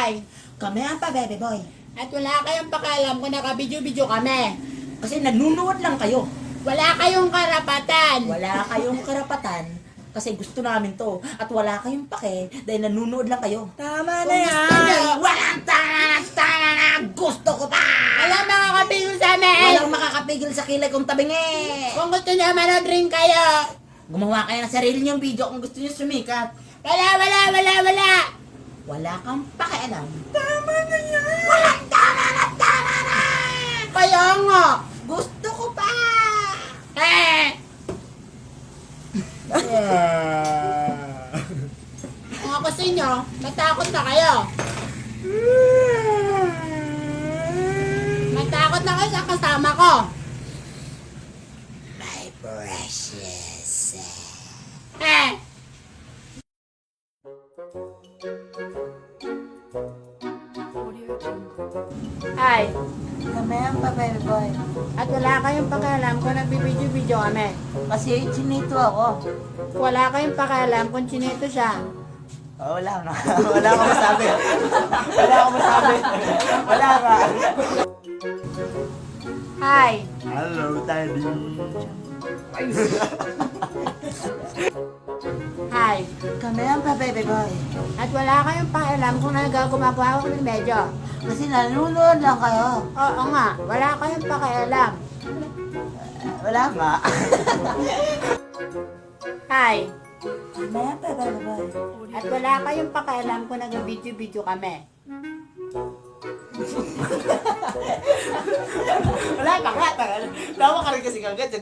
Hi! Kami ang pa-baby boy. At wala kayong pakialam kung naka-video-video kami. Kasi nagnunuod lang kayo. Wala kayong karapatan. Wala kayong karapatan. Kasi gusto namin to. At wala kayong pake dahil nanunood lang kayo. Kung Tama na gusto nyo. yan! Walang tanga na! Gusto ko pa! Walang makakapigil sa amin. Walang makakapigil sa kilay kong tabingi! Kung gusto nyo manood rin kayo. Gumawa kayo ng sarili niyong video kung gusto niyo sumikat. Wala. Wala kang pakialam. Tama na yan! Walang tama na! Kaya nga. Gusto ko pa! Kung gusto nyo, matakot na kayo. Matakot na kayo sa kasama ko. My precious. Hi! Kami ang pa-baby boy. At wala kayong pakialam kung nagbibideo-video kami. Kasi chinito ako. Wala kayong pakialam kung chinito siya. Oh, wala na. Wala akong masabi. Wala ka. Hi! Hello, Daddy. Hi! Kami ang pa-baby boy. At wala kayong pakialam kung gumagawa ko ng medyo. Kasi nanonood lang kayo. Oo nga, wala kayong pakialam. Wala nga. Hi! Kami ang pa-baby boy. At wala kayong pakialam kung nag-video-video kami. Wala ka nga. Tawa ka rin kasi kagad.